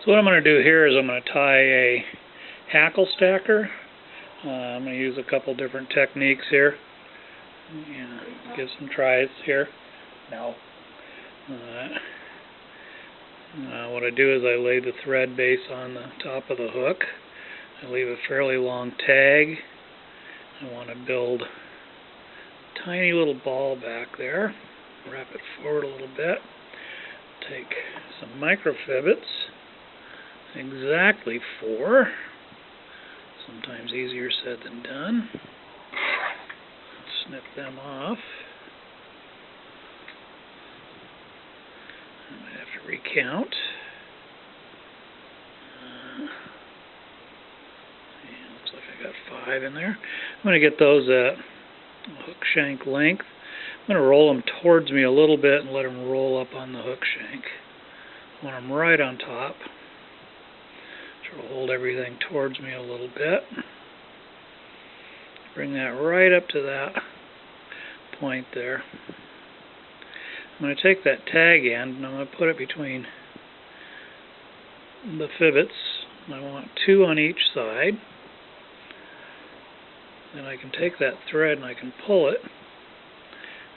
So what I'm going to do here is I'm going to tie a hackle stacker. I'm going to use a couple different techniques here. Give some tries here. No. What I do is I lay the thread base on the top of the hook. I leave a fairly long tag. I want to build a tiny little ball back there. Wrap it forward a little bit. Take some microfibbets, exactly 4. Sometimes easier said than done. Snip them off. I might have to recount. Looks like I got 5 in there. I'm going to get those at hook shank length. I'm going to roll them towards me a little bit and let them roll up on the hook shank. I want them right on top. Try to hold everything towards me a little bit. Bring that right up to that point there. I'm going to take that tag end and I'm going to put it between the fibbets. I want 2 on each side. Then I can take that thread and I can pull it,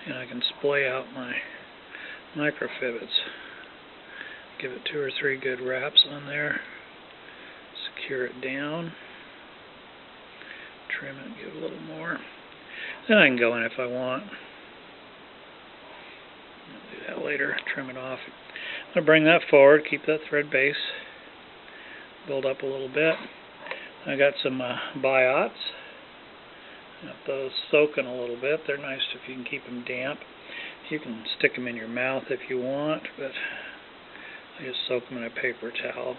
and I can splay out my microfibbets. Give it 2 or 3 good wraps on there. Secure it down. Trim it, give it a little more. Then I can go in if I want. I'll do that later, trim it off. I'm going to bring that forward, keep that thread base, build up a little bit. I got some biots. Got those soaking a little bit. They're nice if you can keep them damp. You can stick them in your mouth if you want, but I just soak them in a paper towel.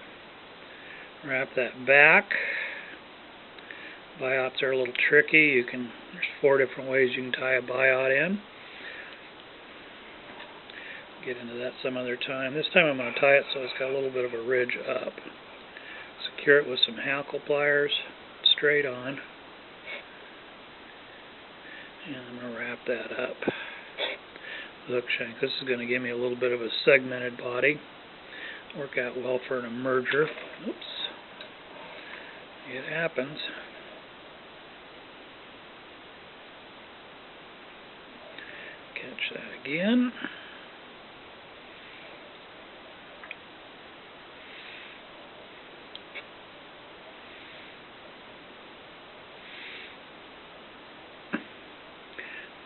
Wrap that back. Biots are a little tricky. There's 4 different ways you can tie a biot in. Get into that some other time. This time I'm going to tie it so it's got a little bit of a ridge up. Secure it with some hackle pliers, straight on. And I'm going to wrap that up. Hook shank. This is going to give me a little bit of a segmented body. Work out well for an emerger. Oops. It happens. Catch that again.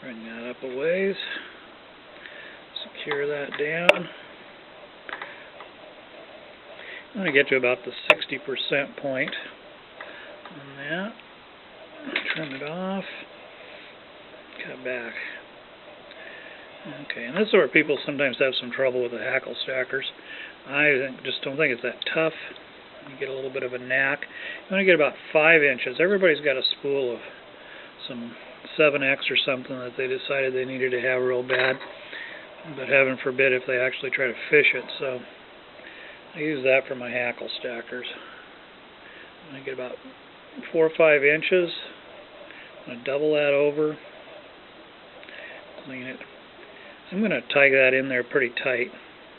Bring that up a ways. Secure that down. I'm going to get to about the 60% point on that. Trim it off. Cut back. Okay, and this is where people sometimes have some trouble with the hackle stackers. I just don't think it's that tough. You get a little bit of a knack. You want to get about 5 inches. Everybody's got a spool of some 7X or something that they decided they needed to have real bad, but heaven forbid if they actually try to fish it. So I use that for my hackle stackers. I get about 4 or 5 inches. I'm going to double that over, clean it. I'm going to tie that in there pretty tight.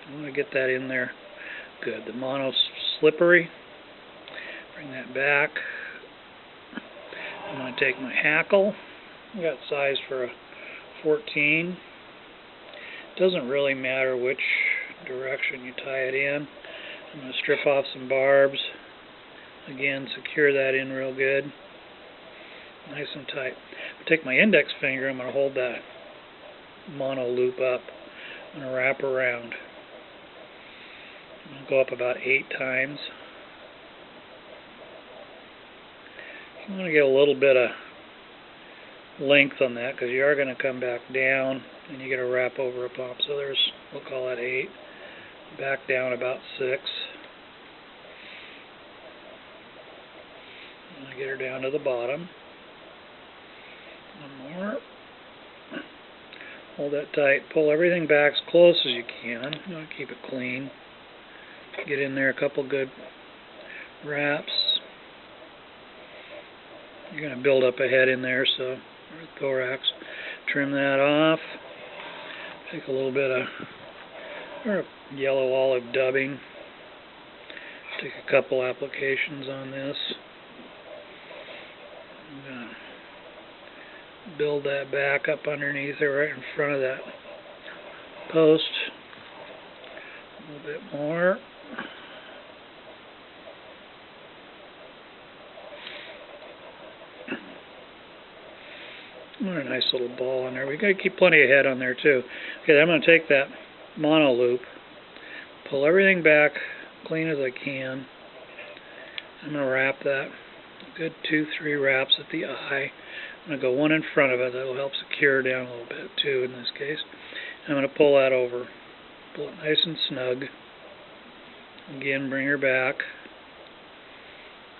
I want to get that in there good. The mono's slippery. Bring that back. I'm going to take my hackle. I got size for a 14. Doesn't really matter which direction you tie it in. I'm going to strip off some barbs. Again, secure that in real good. Nice and tight. I'll take my index finger. I'm going to hold that mono loop up. I'm going to wrap around. I'm going to go up about 8 times. I'm going to get a little bit of length on that because you are going to come back down and you get a wrap over a pump. So there's, we'll call that 8. Back down about 6. And I get her down to the bottom. One more. Hold that tight. Pull everything back as close as you can. You want to keep it clean. Get in there a couple good wraps. You're going to build up a head in there, so thorax. Trim that off. Take a little bit of yellow olive dubbing. Take a couple applications on this. I'm going to build that back up underneath it right in front of that post. A little bit more. What a nice little ball on there. We got to keep plenty of head on there too. Okay, then I'm going to take that mono loop, pull everything back clean as I can. I'm going to wrap that a good 2-3 wraps at the eye. I'm going to go one in front of it. That'll help secure down a little bit too in this case. I'm going to pull that over. Pull it nice and snug. Again, bring her back.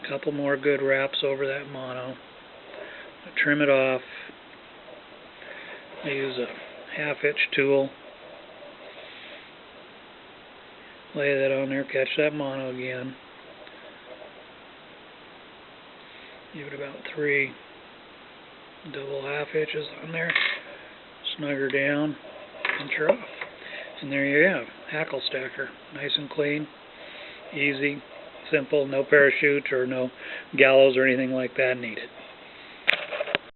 A couple more good wraps over that mono. Trim it off. I use a 1/2 inch tool. Lay that on there, catch that mono again. Give it about 3 double 1/2 inches on there. Snug her down, pinch her off. And there you have, hackle stacker. Nice and clean, easy, simple, no parachute or no gallows or anything like that needed.